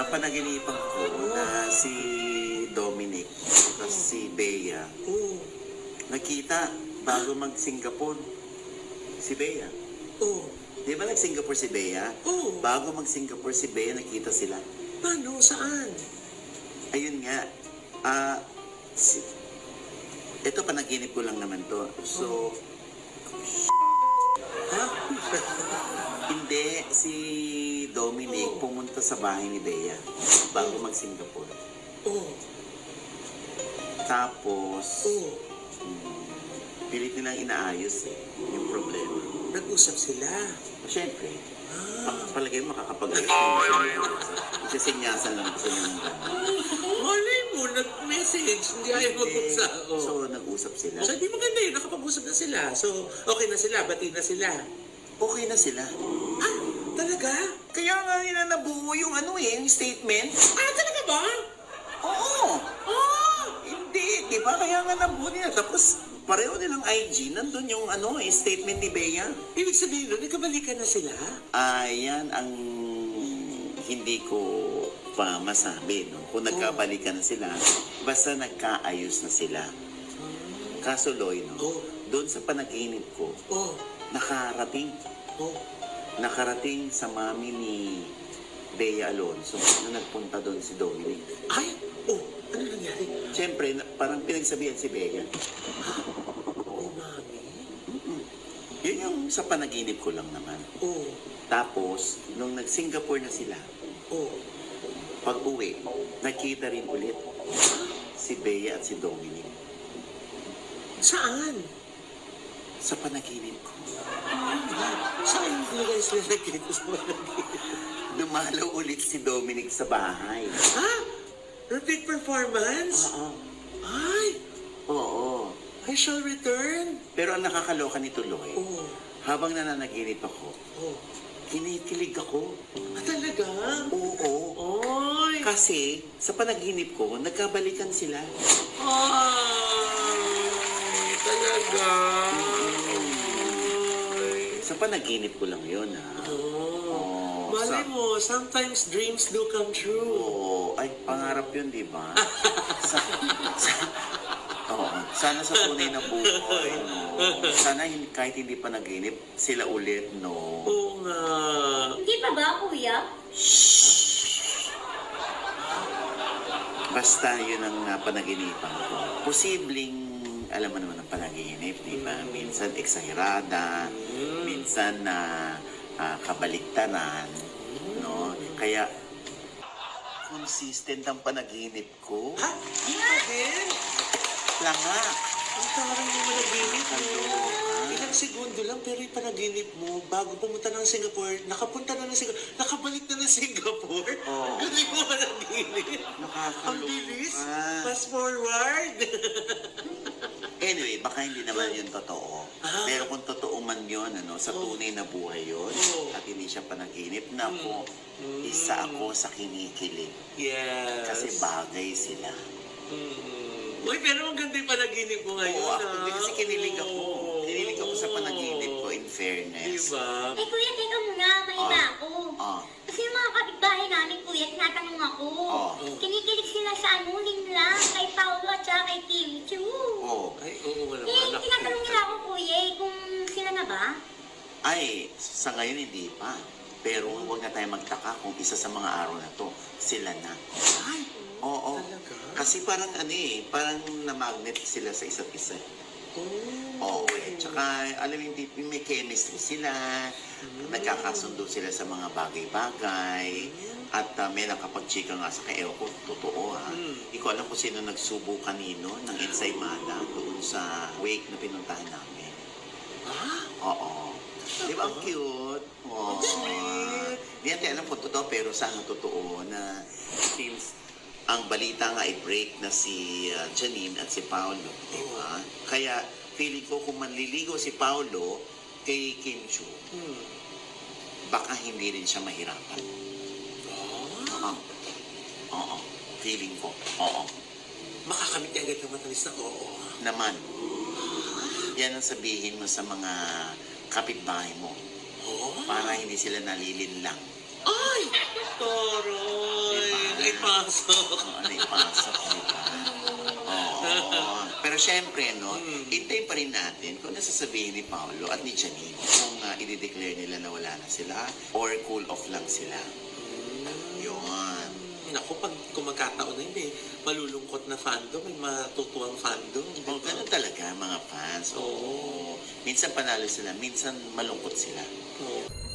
napanaginipan ko na si Dominic at si Bea nakita bago mag-Singapore si Bea. Di ba nag-Singapore si Bea? Bago mag-Singapore si Bea, nakita sila. Paano? Saan? Ayun nga. Ito panaginip ko lang naman to. So, hindi, si Dominic pumunta sa bahay ni Bea bago mag-Singapore. Tapos, pilit nilang inaayos yung problema. Nag-usap sila. Siyempre, palagay mo makakapag-ayos. Isisinyasan lang gusto niya ng gano'n. Malay mo, nag-message, hindi ayaw mag-usap. So, nag-usap sila. So, di maganda yun, nakapag-usap na sila. So, okay na sila, bati na sila. Okay na sila. Ah, talaga? Kaya nga nila nabuo yung yung statement. Ah, talaga ba? Oo. Hindi, di ba? Kaya nga nabuo nila. Tapos, pareho nilang IG, nandun yung statement ni Bea. Ibig sabihin nun, nagkabalikan na sila? Yan ang hindi ko pa masabi, no? Kung nagkabalikan na sila, basta nagkaayos na sila. Kaso, Loy, no? Doon sa panaginip ko, nakarating. Nakarating sa mami ni Bea Alonso na nagpunta doon si Dominic. Ay, ano nangyari? Siyempre, parang pinagsabihan si Bea. Mami? Yun yung sa panaginip ko lang naman. Tapos, nung nag-Singapore na sila, pag-uwi, nakita rin ulit si Bea at si Dominic. Saan? Sa panaginip ko. Saan yung nilagay sila nagkita sa panaginip? Dumalaw ulit si Dominic sa bahay. Ha? Repeat performance? Ay! Oo. I shall return? Pero ang nakakaloka nito, Loy, habang nananaginip ako, kinikilig ako. Ah, talaga? Oo. Ay! Kasi, sa panaginip ko, nagkabalikan sila. Ay! Talaga? Sa panaginip ko lang yun, ha? Malay mo, sometimes dreams do come true. Ay, pangarap yun, di ba? Sana sa tunay na buhay, no? Sana kahit hindi panaginip, sila ulit, no? Oo nga. Hindi pa ba, kuya? Basta yun ang panaginipan ko. Posibleng, alam mo naman ang panaginip, di ba? Minsan eksahirada, minsan kabaliktaran, no? Kaya, consistent ang panaginip ko. Ha? Di ba din? Langa. Ang tarang yung managinip mo. Ilang segundo lang, pero yung panaginip mo, bago pumunta ng Singapore, nakapunta na ng Singapore, nakabalik na ng Singapore. Galing mo managinip. Ang bilis. Fast forward. Anyway, baka hindi naman yun totoo. Pero kung totoo man yun, sa tunay na buhay yun, at hindi siya panaginip, naku, isa ako sa kinikilig. Yes. Kasi bagay sila. Uy, pero ang ganda yung panaginip mo ngayon, Hindi kasi kinilig ako. Kinilig ako sa panaginip ko, in fairness. Diba? Eh, kuya, teka muna. Maiba ako. Kasi yung mga kapitbahay namin, kuya, tinatanong ako. Kinikilig sila sa Lin lang, kay Paolo at saka kay Kim Chu. Ay, oo nga Eh, naman. tinatanong nila ako, kuya, kung sila na ba? Ay, sa ngayon hindi pa. Pero huwag na tayo magtaka kung isa sa mga araw na to, sila na. Ay, Oo. talaga? Kasi parang parang na-magnet sila sa isa't isa. Tsaka, alam mo, may chemistry sila, nagkakasundo sila sa mga bagay-bagay, at may nakapag-chika nga sa ewan ko, totoo Hindi ko alam kung sino nagsubo kanino ng ensaymada doon sa wake na pinuntahan namin. Oo. Di ba ang cute? Sweet. Hindi natin alam kung totoo, pero sana totoo na since ang balita nga i-break na si Janine at si Paolo, di ba? Kaya feeling ko kung manliligo si Paolo kay Kim Chu, baka hindi rin siya mahirapan. Oo. Feeling ko. Oo. Makakamit niya agad ng matalis na Naman. Yan ang sabihin mo sa mga kapitbahay mo. Para hindi sila nalilinlang. Ay! Toroy! Diba? pasok. Ano ipasok, di ba? Oo. Pero syempre, no, hintay pa rin natin kung nasasabihin ni Paolo at ni Janine kung i-declare nila na wala na sila or cool off lang sila. Yun. Naku, kung magkataon na yun malulungkot na fandom, may matutuwang fandom. Oh, ganun talaga mga fans. Oo. Minsan panalo sila, minsan malungkot sila. Oo.